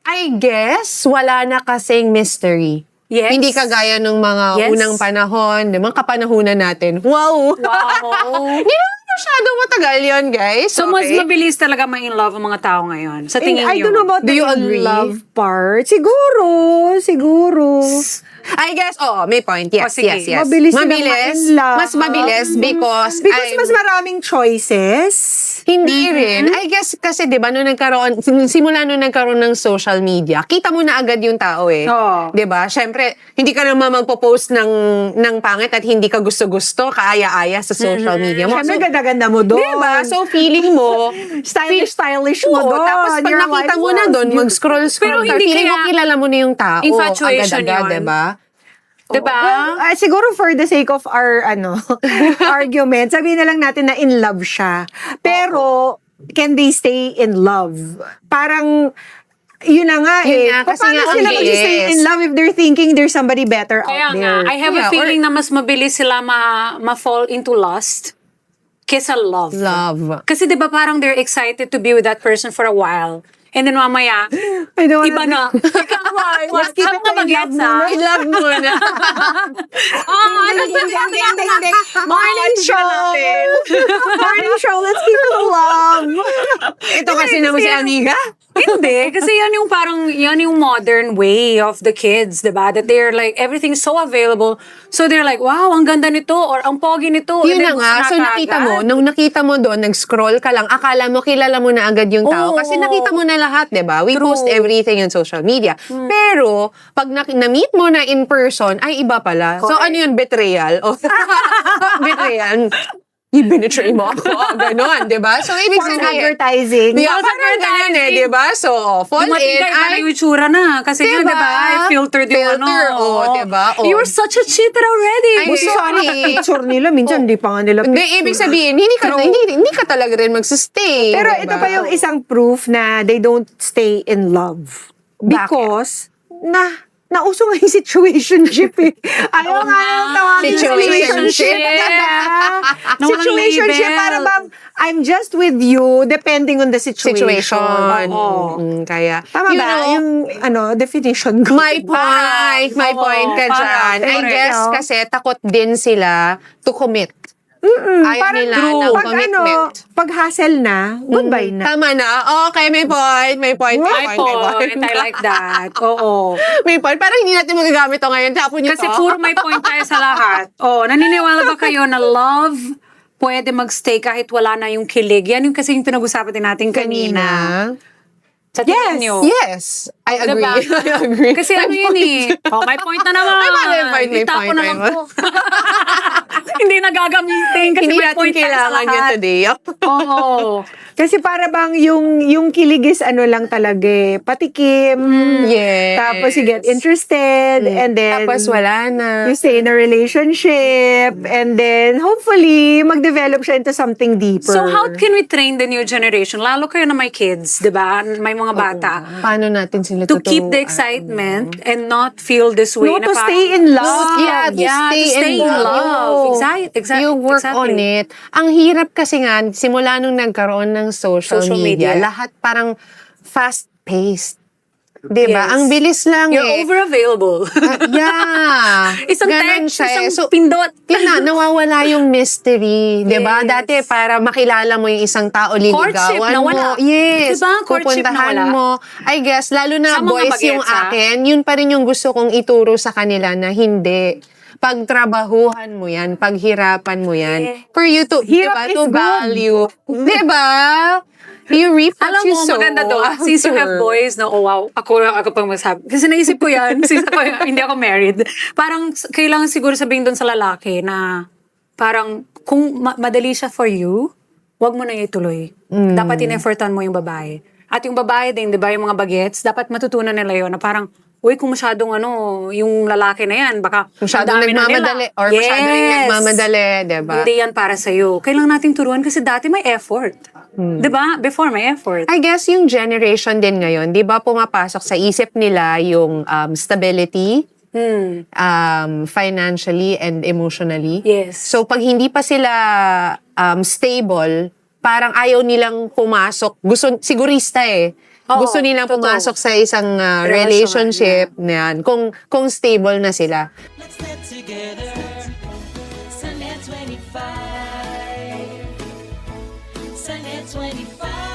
I guess, wala na kasing mystery. Yes. Hindi kagaya nung mga unang panahon, mga kapanahunan natin. Wow! Hindi naman masyadong matagal yun, guys. So, mas mabilis talaga ma-in love ang mga tao ngayon. Sa tingin I niyo? don't know about Do the you in agree? love part. Siguro. I guess, may point. Yes, sige. yes. Mabilis silang ma-in love. Mas mabilis because Mas maraming choices. Hindi rin. I guess kasi 'di ba nung simula nung nagkaroon ng social media, kita mo na agad yung tao eh. Oo. 'Di ba? Syempre, hindi ka naman magpo-post ng pangit at hindi ka gusto-gusto, kaaya-aya sa social media mo. Siyempre, ganda-ganda mo doon. 'Di ba? So feeling mo, Stylish mo oo, doon. tapos pag Your nakita life mo na was doon, beautiful. mag-scroll Pero hindi feeling mo kaya kilala mo na yung tao infatuation agad-agad, yun. 'di ba? Diba? Well, siguro for the sake of our argument, sabihin na lang natin na in love siya. Pero, can they stay in love? Parang, yun na nga Yun eh. nga, kasi Paano nga, sila ang mag-stay bilis. in love if they're thinking there's somebody better Kaya out there? nga, I have a feeling na mas mabilis sila ma-fall into lust kesa love. Love. Kasi di ba parang they're excited to be with that person for a while. And then mamaya, I don't iba na. Let's keep it in love muna. I-love mo na. Morning show! Morning show, let's keep it love! Ito kasi naman si Amiga. Hindi, kasi yan yung modern way of the kids, diba? That they're like, everything's so available. So they're like, wow, ang ganda nito, or ang pogi nito. Yun And na then nga. So nung nakita mo doon, nag-scroll ka lang, akala mo, kilala mo na agad yung tao. Oo. Kasi nakita mo na lahat, di ba? We True. post everything on social media. Pero, pag na-meet mo na in person, ay iba pala. So ano yun, betrayal? O, betrayal. I-betray mo ako. Ganon, di ba? So, ibig False sabihin, advertising. yeah, parang ganyan eh, di ba? So, fall Dumating in, ka, iba na yung itsura na. Kasi yun, Diba? diba? I filtered yung Filter, di ba? You were such a cheater already. I'm Buti sana sorry. picture nila, minsan hindi pa nga nila Hindi, ibig sabihin, hindi ka talaga rin magsustay. Pero diba? ito pa yung isang proof na they don't stay in love. Because, nauso nga yung situationship eh. Ayaw nga yung tawagin Situationship. Na walang Situationship, label. para bang, I'm just with you depending on the situation. Oo. Kaya, Tama you ba? know, Yung, definition ko. my point ka parang, dyan. I correct. guess kasi takot din sila to commit. Ayaw Parang nila true. ng Pag commitment. pag hassle na, goodbye na. Tama na. Okay, may point. My point, I like that. Oo. May point. Parang hindi natin magagamit ito ngayon. Tapon nyo Kasi to. puro may point tayo sa lahat. Naniniwala ba kayo na love pwede magstay kahit wala na yung kilig? Yan yung kasi yung pinag-usapan din natin kanina. Sa tingin nyo? Yes. I agree. Diba? I agree. Kasi ano yun eh. May point na naman. May Itapo point. naman ko. Hindi na gagamitin kasi Hindi may natin point tayo sa kailangan yun lahat. today. Oo. Kasi para bang yung kilig is lang talaga eh, patikim. Yes. Tapos you get interested and then Tapos wala na. you stay in a relationship and then hopefully mag-develop siya into something deeper. So how can we train the new generation? Lalo kayo na may kids, di ba? May mga bata. Paano natin sila To keep the tuturuan? excitement and not feel this way. No, na to parang- stay in love. Yeah, to stay in love. Exactly. You work on it. Ang hirap kasi nga, simula nung nagkaroon ng social media, lahat parang fast-paced. Diba? Yes. Ang bilis lang You're eh. over-available. Yeah. Isang Ganon text, siya eh. isang pindot. Nawawala yung mystery. Diba? Yes. Dati para makilala mo yung isang tao, Courtship, liligawan nawala. mo. Yes. Diba? Courtship, Pupuntahan nawala. mo. I guess, lalo na Sa mga boys yung bagets, akin, yun pa rin yung gusto kong ituro sa kanila na hindi. Pagtrabahuhan mo yan, paghirapan mo yan, for you to, Hirap is to good. value. Diba? You reap what Alam you mo, sow. maganda doon. Since you have boys, no, oh wow, ako pang magsabi. Kasi naisip ko yan, since hindi ako married. Parang kailangan siguro sabihin doon sa lalaki na parang kung madali siya for you, wag mo na ituloy. Dapat in-effortan mo yung babae. At yung babae din, di ba, yung mga bagets, dapat matutunan nila yun na parang, uy, kung masyadong yung lalaki na yan, baka Masyadong ang dami na nagmamadali. nila. Or masyadong yung nagmamadali, diba? Hindi yan para sa'yo. Kailangan natin turuan kasi dati may effort. Diba? Before may effort. I guess yung generation din ngayon, di ba pumapasok sa isip nila yung stability, financially and emotionally. Yes. So pag hindi pa sila stable, parang ayaw nilang pumasok. Gusto, sigurista eh. Oo, gusto nilang totoo. pumasok sa isang relationship na yan, kung stable na sila. Let's get together. Sunday 25. Sunday 25.